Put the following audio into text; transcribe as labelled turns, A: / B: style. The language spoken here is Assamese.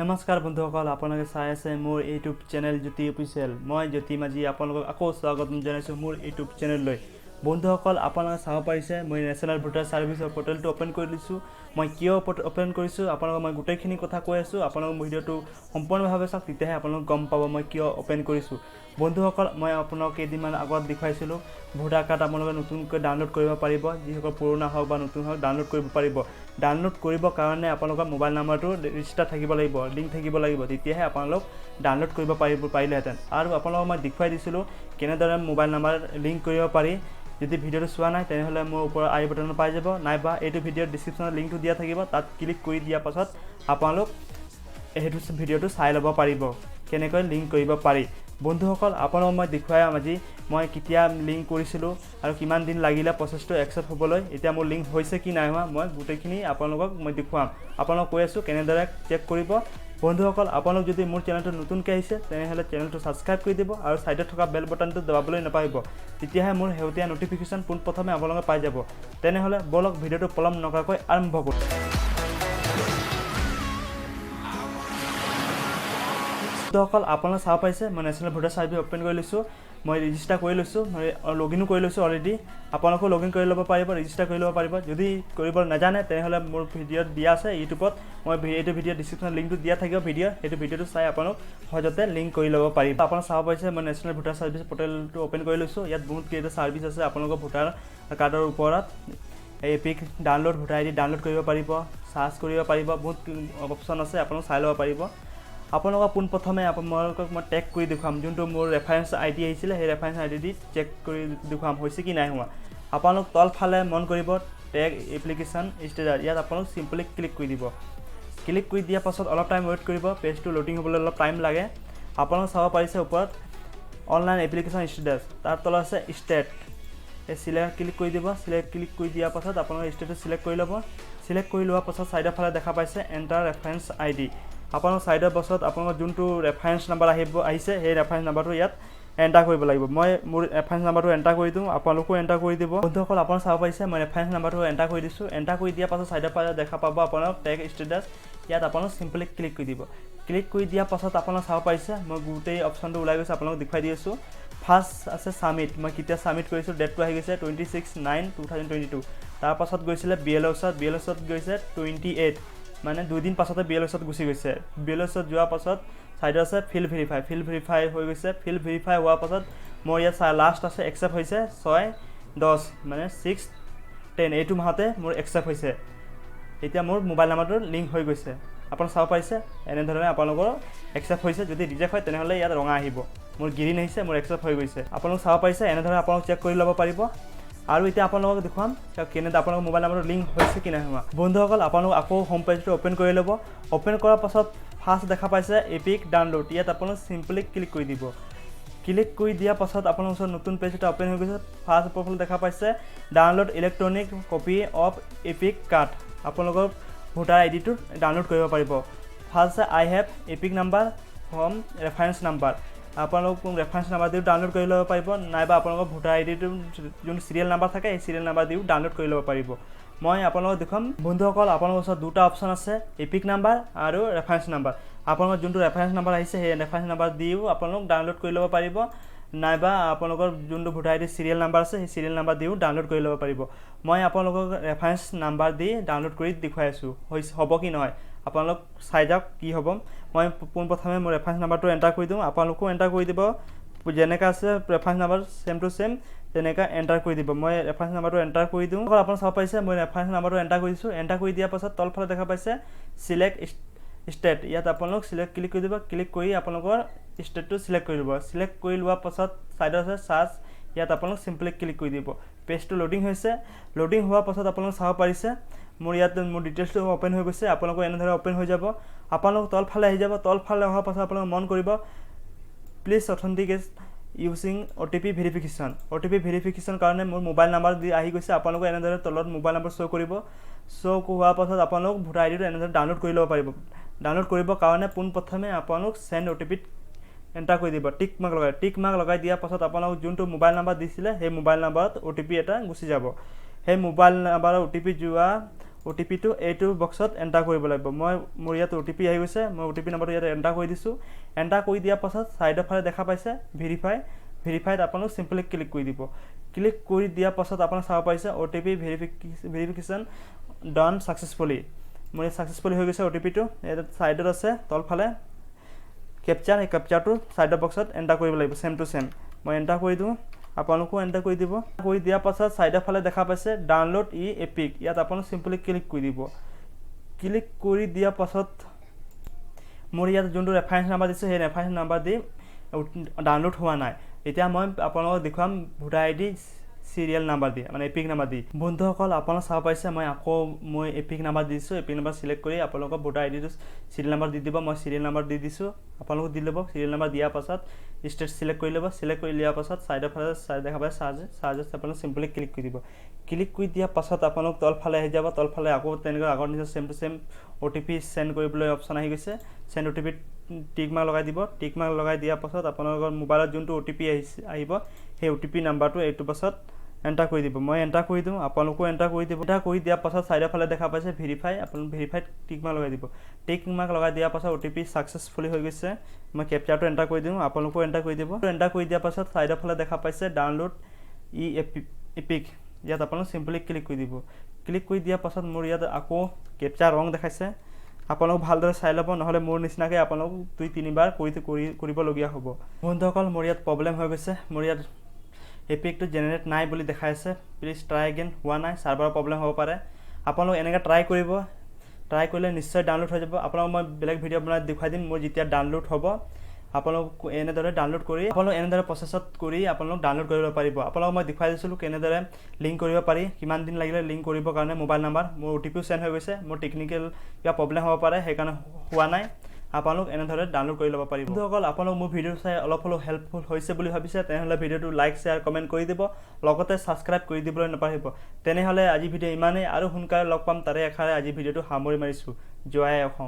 A: নমস্কাৰ বন্ধুসকল, আপোনালোকে চাই আছে মোৰ ইউটিউব চেনেল জ্যোতি অফিচিয়েল। মই জ্যোতি মাঝি আপোনালোকক আকৌ স্বাগতম জনাইছোঁ মোৰ ইউটিউব চেনেললৈ। বন্ধুসকল, আপোনালোকে চাব পাৰিছে মই নেশ্যনেল ভোটাৰ ছাৰ্ভিচৰ পৰ্টেলটো অ'পেন কৰি দিছোঁ। মই কিয় অ'পেন কৰিছোঁ আপোনালোকক মই গোটেইখিনি কথা কৈ আছোঁ। আপোনালোক ভিডিঅ'টো সম্পূৰ্ণভাৱে চাওক, তেতিয়াহে আপোনালোক গম পাব মই কিয় অ'পেন কৰিছোঁ। বন্ধুসকল, মই আপোনালোক কেইদিনমান আগত দেখুৱাইছিলোঁ ভোটাৰ কাৰ্ড আপোনালোকে নতুনকৈ ডাউনলোড কৰিব পাৰিব। যিসকল পুৰণা হওক বা নতুন হওক ডাউনলোড কৰিব পাৰিব। ডাউনলোড কৰিবৰ কাৰণে আপোনালোকৰ মোবাইল নাম্বাৰটো ৰেজিষ্টাৰ থাকিব লাগিব, লিংক থাকিব লাগিব, তেতিয়াহে আপোনালোক ডাউনলোড কৰিব পাৰিলেহেঁতেন। আৰু আপোনালোকক মই দেখুৱাই দিছিলোঁ কেনেদৰে মোবাইল নাম্বাৰ লিংক কৰিব পাৰি। যদি ভিডিঅ'টো চোৱা নাই তেনেহ'লে মোৰ ওপৰত আই বাটনত পাই যাব, নাইবা এইটো ভিডিঅ'ৰ ডিছক্ৰিপশ্যনত লিংকটো দিয়া থাকিব। তাত ক্লিক কৰি দিয়াৰ পাছত আপোনালোক সেইটো ভিডিঅ'টো চাই ল'ব পাৰিব কেনেকৈ লিংক কৰিব পাৰি। বন্ধুসকল, আপোনালোকক মই দেখুৱাই আজি মই কেতিয়া লিংক কৰিছিলোঁ আৰু কিমান দিন লাগিলে প্ৰচেছটো একচেপ্ট হ'বলৈ। এতিয়া মোৰ লিংক হৈছে কি নাই হোৱা মই গোটেইখিনি আপোনালোকক মই দেখুৱাম। আপোনালোক কৈ আছোঁ কেনেদৰে চেক কৰিব। বন্ধুসকল, আপোনালোক যদি মোৰ চেনেলটো নতুনকৈ আহিছে তেনেহ'লে চেনেলটো ছাবস্ক্ৰাইব কৰি দিব আৰু ছাইডত থকা বেল বটনটো দবাবলৈ নাপাহৰিব, তেতিয়াহে মোৰ শেহতীয়া ন'টিফিকেশ্যন পোনপ্ৰথমে আপোনালোকে পাই যাব। তেনেহ'লে বলক ভিডিঅ'টো পলম নকৰাকৈ আৰম্ভ কৰোঁ। বন্ধুসকল, আপোনালোকে চাব পাৰিছে মই নেশ্যনেল ভোটাৰ ছাৰ্ভিচ অ'পেন কৰি লৈছোঁ। মই ৰেজিষ্টাৰ কৰি লৈছোঁ, মই লগইনো কৰি লৈছোঁ অলৰেডি। আপোনালোকেও লগইন কৰি ল'ব পাৰিব, ৰেজিষ্টাৰ কৰি ল'ব পাৰিব। যদি কৰিব নাজানে তেনেহ'লে মোৰ ভিডিঅ'ত দিয়া আছে ইউটিউবত। মই এইটো ভিডিঅ' ডিছক্ৰিপশ্যনত লিংকটো দিয়া থাকিব সেইটো ভিডিঅ'টো চাই আপোনালোক সহজতে লিংক কৰি ল'ব পাৰিব। আপোনালোকে চাব পাৰিছে মই নেশ্যনেল ভোটাৰ ছাৰ্ভিচ পৰ্টেলটো অ'পেন কৰি লৈছোঁ। ইয়াত বহুত কেইটা ছাৰ্ভিচ আছে আপোনালোকৰ ভোটাৰ কাৰ্ডৰ ওপৰত। Epic download, voter ID download কৰিব পাৰিব, চাৰ্চ কৰিব পাৰিব, বহুত অপশ্যন আছে আপোনালোক চাই ল'ব পাৰিব। আপোনালোকক পোনপ্ৰথমে আপোনালোকক মই টেগ কৰি দেখুৱাম। যোনটো মোৰ ৰেফাৰেঞ্চ ID আহিছিলে সেই ৰেফাৰেঞ্চ ID দি চেক কৰি দেখুৱাম হৈছে কি নাই হোৱা। আপোনালোক তলফালে মন কৰিব টেগ এপ্লিকেশ্যন ষ্টেটাছ, ইয়াত আপোনালোক চিম্পলি ক্লিক কৰি দিব। ক্লিক কৰি দিয়াৰ পাছত অলপ টাইম ৱেইট কৰিব, পেজটো লোডিং হ'বলৈ অলপ টাইম লাগে। আপোনালোক চাব পাৰিছে ওপৰত অনলাইন এপ্লিকেশ্যন ষ্টেটাছ, তাৰ তলত আছে ষ্টেট। এই চিলেক্ট ক্লিক কৰি দিব। ক্লিক কৰি দিয়াৰ পাছত আপোনালোকে ষ্টেটটো চিলেক্ট কৰি ল'ব। চিলেক্ট কৰি লোৱাৰ পাছত ছাইডৰ ফালে দেখা পাইছে এণ্টাৰ ৰেফাৰেঞ্চ ID। আপোনালোক ছাইডৰ পাছত আপোনালোকৰ যোনটো ৰেফাৰেঞ্চ নাম্বাৰ আহিছে সেই ৰেফাৰেঞ্চ নাম্বাৰটো ইয়াত এণ্টাৰ কৰিব লাগিব। মই মোৰ ৰেফাৰেঞ্চ নাম্বাৰটো এণ্টাৰ কৰি দিওঁ, আপোনালোকেও এণ্টাৰ কৰি দিব। বন্ধুসকল, আপোনালোকে চাব পাৰিছে মই ৰেফাৰেঞ্চ নাম্বাৰটো এণ্টাৰ কৰি দিছোঁ। এণ্টাৰ কৰি দিয়াৰ পাছত ছাইডৰ ফালে দেখা পাব আপোনালোক টেগ ষ্টেটাছ, ইয়াত আপোনালোক চিম্পলি ক্লিক কৰি দিব। ক্লিক কৰি দিয়াৰ পাছত আপোনালোক চাব পাৰিছে মই গোটেই অপশ্যনটো ওলাই গৈছে, আপোনালোক দেখুৱাই দি আছোঁ। ফাৰ্ষ্ট আছে ছাবমিট, মই কেতিয়া ছাবমিট কৰিছোঁ ডেটটো আহি গৈছে 26/9/2022। তাৰপাছত গৈছিলে BLOছত গৈছে 28, মানে 2 দিন পাছতে BLOছত গুচি গৈছে। BLOছত যোৱাৰ পাছত ছাইডত আছে ফিল্ড ভেৰিফাই হৈ গৈছে। ফিল্ড ভেৰিফাই হোৱাৰ পাছত মোৰ ইয়াত লাষ্ট আছে একচেপ্ট হৈছে 6/10, মানে 6/10 এইটো মাহতে মোৰ একচেপ্ট হৈছে। এতিয়া মোৰ মোবাইল নাম্বাৰটো লিংক হৈ গৈছে। আপোনালোকে চাব পাৰিছে এনেধৰণে আপোনালোকৰ একচেপ্ট হৈছে। যদি ৰিজেক্ট হয় তেনেহ'লে ইয়াত ৰঙা আহিব, মোৰ গ্ৰীণ আহিছে, মোৰ একচেপ্ট হৈ গৈছে। আপোনালোক চাব পাৰিছে এনেধৰণে আপোনালোক চেক কৰি ল'ব পাৰিব। আৰু এতিয়া আপোনালোকক দেখুৱাম কেনেদৰে আপোনালোকৰ মোবাইল নাম্বাৰটো লিংক হৈছে কি নাই হোৱা। বন্ধুসকল, আপোনালোক আকৌ হোম পেজটো অ'পেন কৰি ল'ব। অ'পেন কৰাৰ পাছত ফাৰ্ষ্ট দেখা পাইছে এপিক ডাউনলোড, ইয়াত আপোনালোক চিম্পলি ক্লিক কৰি দিব। ক্লিক কৰি দিয়াৰ পাছত আপোনালোকৰ ওচৰত নতুন পেজ এটা অ'পেন হৈ গৈছে। ফাৰ্ষ্ট ওপৰফালে দেখা পাইছে download electronic copy of EPIC card. আপোনালোকৰ ভোটাৰ IDটো ডাউনলোড কৰিব পাৰিব। ফাৰ্ষ্ট আছে I have EPIC number form reference number. আপোনালোক ৰেফাৰেঞ্চ নাম্বাৰ দিও ডাউনলোড কৰি ল'ব পাৰিব, নাইবা আপোনালোকৰ ভোটাৰ IDটো যোন চিৰিয়েল নাম্বাৰ থাকে সেই চিৰিয়েল নাম্বাৰ দিও ডাউনলোড কৰি ল'ব পাৰিব। মই আপোনালোকক দেখুৱাম। বন্ধুসকল, আপোনালোকৰ ওচৰত দুটা অপশ্যন আছে, এপিক নাম্বাৰ আৰু ৰেফাৰেঞ্চ নাম্বাৰ। আপোনালোকৰ যোনটো ৰেফাৰেঞ্চ নাম্বাৰ আহিছে সেই ৰেফাৰেঞ্চ নাম্বাৰ দিও আপোনালোক ডাউনলোড কৰি ল'ব পাৰিব, নাইবা আপোনালোকৰ যোনটো ভোটাৰ ID চিৰিয়েল নাম্বাৰ আছে সেই চিৰিয়েল নাম্বাৰ দিও ডাউনলোড কৰি ল'ব পাৰিব। মই আপোনালোকক ৰেফাৰেঞ্চ নাম্বাৰ দি ডাউনলোড কৰি দেখুৱাই আছোঁ হ'ব কি নহয়। আপোনালোক চাই যাওক কি হ'ব। মই পোনপ্ৰথমে মোৰ ৰেফাৰেঞ্চ নাম্বাৰটো এণ্টাৰ কৰি দিওঁ, আপোনালোকেও এণ্টাৰ কৰি দিব। যেনেকৈ আছে reference number same to same তেনেকৈ এণ্টাৰ কৰি দিব। মই ৰেফাৰেঞ্চ নাম্বাৰটো এণ্টাৰ কৰি দিওঁ। আপোনালোকে চাব পাৰিছে মই ৰেফাৰেঞ্চ নাম্বাৰটো এণ্টাৰ কৰি দিছোঁ। এণ্টাৰ কৰি দিয়াৰ পাছত তলফালে দেখা পাইছে চিলেক্ট ষ্টেট, ইয়াত আপোনালোক ক্লিক কৰি দিব। ক্লিক কৰি আপোনালোকৰ ষ্টেটটো চিলেক্ট কৰি দিব। চিলেক্ট কৰি লোৱাৰ পাছত ছাইডত আছে চাৰ্চ, ইয়াত আপোনালোক চিম্পলি ক্লিক কৰি দিব। পেজটো লোডিং হৈছে। লোডিং হোৱাৰ পাছত আপোনালোক চাব পাৰিছে মোৰ ইয়াত মোৰ ডিটেইলছটো অ'পেন হৈ গৈছে। আপোনালোকৰ এনেদৰে অ'পেন হৈ যাব। আপোনালোক তলফালে আহি যাব। তলফালে অহাৰ পাছত আপোনালোকে মন কৰিব please authenticate using OTP verification. OTP verification কাৰণে মোৰ মোবাইল নাম্বাৰ দি আহি গৈছে। আপোনালোকে এনেদৰে তলত মোবাইল নাম্বাৰ শ্ব' কৰিব। শ্ব' হোৱাৰ পাছত আপোনালোক ভোটাৰ IDটো এনেদৰে ডাউনলোড কৰি ল'ব পাৰিব। ডাউনলোড কৰিবৰ কাৰণে পোনপ্ৰথমে আপোনালোক চেণ্ড OTPত এণ্টাৰ কৰি দিব। টিক মাৰ্ক লগাই দিয়াৰ পাছত আপোনালোক যোনটো মোবাইল নাম্বাৰ দিছিলে সেই মোবাইল নাম্বাৰত OTP এটা গুচি যাব। সেই মোবাইল নাম্বাৰৰ OTP যোৱা OTPটো এইটো বক্সত এণ্টাৰ কৰিব লাগিব। মোৰ ইয়াত OTP আহি গৈছে, মই OTP নম্বৰটো ইয়াত এণ্টাৰ কৰি দিছোঁ। এণ্টাৰ কৰি দিয়াৰ পাছত ছাইডৰ ফালে দেখা পাইছে ভেৰিফাইড আপোনালোক চিম্পলি ক্লিক কৰি দিব। ক্লিক কৰি দিয়াৰ পাছত আপোনালোক চাব পাৰিছে OTP ভেৰিফিকেশ্যন ডান ছাকচেছফুলি। মোৰ ছাকচেছফুলি হৈ গৈছে OTPটো। ইয়াত ছাইডত আছে তলফালে কেপচাৰ, এই কেপচাৰটো ছাইডৰ বক্সত এণ্টাৰ কৰিব লাগিব ছেম টু ছেম। মই এণ্টাৰ কৰি দিওঁ, আপোনালোকো এণ্টাৰ কৰি দিব। কৰি দিয়াৰ পাছত ছাইডৰ ফালে দেখা পাইছে ডাউনলোড এপিক, ইয়াত আপোনালোক চিম্পলি ক্লিক কৰি দিব। ক্লিক কৰি দিয়াৰ পাছত মোৰ ইয়াত যোনটো ৰেফাৰেঞ্চ নাম্বাৰ দিছোঁ সেই ৰেফাৰেঞ্চ নাম্বাৰ দি ডাউনলোড হোৱা নাই। এতিয়া মই আপোনালোকক দেখুৱাম ভোটাৰ ID চিৰিয়েল নাম্বাৰ দি, মানে এপিক নাম্বাৰ দি। বন্ধুসকল আপোনালোক চাব পাৰিছে মই এপিক নাম্বাৰ দিছোঁ। এপিক নাম্বাৰ চিলেক্ট কৰি আপোনালোকৰ ভোটাৰ IDটো চিৰিয়েল নাম্বাৰ দি দিব। মই চিৰিয়েল নাম্বাৰ দি দিছোঁ, আপোনালোকক দি ল'ব। চিৰিয়েল নাম্বাৰ দিয়াৰ পাছত ষ্টেট চিলেক্ট কৰি ল'ব। চিলেক্ট কৰি লোৱাৰ পাছত ছাইডৰ ফালে দেখা পায় চাৰ্জেছ আপোনালোক চিম্পলি ক্লিক কৰি দিব। ক্লিক কৰি দিয়াৰ পাছত আপোনালোক তলফালে আহি যাব। তলফালে আকৌ তেনেকৈ আগৰ নিচিনা same to same OTP send কৰিবলৈ অপশ্যন আহি গৈছে। চেণ্ড OTP টিক মাৰ্ক লগাই দিব। টিক মাৰ্ক লগাই দিয়াৰ পাছত আপোনালোকৰ মোবাইলত যোনটো OTP আহিব সেই OTP নাম্বাৰটো এইটো পাছত এণ্টাৰ কৰি দিব। মই এণ্টাৰ কৰি দিওঁ, আপোনালোকো এণ্টাৰ কৰি দিব। এণ্টাৰ কৰি দিয়াৰ পাছত ছাইডৰ ফালে দেখা পাইছে আপোনালোক ভেৰিফাইড টিক মাৰ্ক লগাই দিব। টিক মাৰ্ক লগাই দিয়াৰ পাছত OTP ছাকচেছফুলি হৈ গৈছে। মই কেপচাৰটো এণ্টাৰ কৰি দিওঁ, আপোনালোকো এণ্টাৰ কৰি দিব। এণ্টাৰ কৰি দিয়াৰ পাছত ছাইডৰ ফালে দেখা পাইছে ডাউনলোড এপিক, ইয়াত আপোনালোক চিম্পলি ক্লিক কৰি দিব। ক্লিক কৰি দিয়াৰ পাছত মোৰ ইয়াত আকৌ কেপচাৰ ৰং দেখাইছে। আপোনালোক ভালদৰে চাই ল'ব, নহ'লে মোৰ নিচিনাকৈ আপোনালোক 2-3বাৰ কৰিবলগীয়া হ'ব। বন্ধুসকল মোৰ ইয়াত প্ৰব্লেম হৈ গৈছে। মোৰ ইয়াত এপিকটো জেনেৰেট নাই বুলি দেখাই আছে। প্লিজ ট্ৰাই এগেইন, হোৱা নাই, ছাৰ্ভাৰৰ প্ৰব্লেম হ'ব পাৰে। আপোনালোক এনেকৈ ট্ৰাই কৰিব, ট্ৰাই কৰিলে নিশ্চয় ডাউনলোড হৈ যাব। আপোনালোক মই বেলেগ ভিডিঅ' বনাই দেখুৱাই দিম মোৰ যেতিয়া ডাউনলোড হ'ব। আপোনালোক এনেদৰে ডাউনলোড কৰি এনেদৰে প্ৰচেছত কৰি আপোনালোক ডাউনলোড কৰিব পাৰিব। আপোনালোক মই দেখুৱাই দিছিলোঁ কেনেদৰে লিংক কৰিব পাৰি, কিমান দিন লাগিলে লিংক কৰিবৰ কাৰণে মোবাইল নাম্বাৰ। মোৰ OTPও চেণ্ড হৈ গৈছে। মোৰ টেকনিকেল কিবা প্ৰব্লেম হ'ব পাৰে, সেইকাৰণে হোৱা নাই। আপোনালোক এনেদৰে ডাউনলোড কৰি ল'ব পাৰিব। বন্ধুসকল আপোনালোক মোৰ ভিডিঅ' চাই অলপ হ'লেও হেল্পফুল হৈছে বুলি ভাবিছে তেনেহ'লে ভিডিঅ'টো লাইক শ্বেয়াৰ কমেণ্ট কৰি দিব, লগতে ছাবস্ক্ৰাইব কৰি দিবলৈ নাপাহৰিব। তেনেহ'লে আজি ভিডিঅ' ইমানেই, আৰু সোনকালে লগ পাম তাৰে আশাৰে আজি ভিডিঅ'টো সামৰি মাৰিছোঁ। জয় অসম।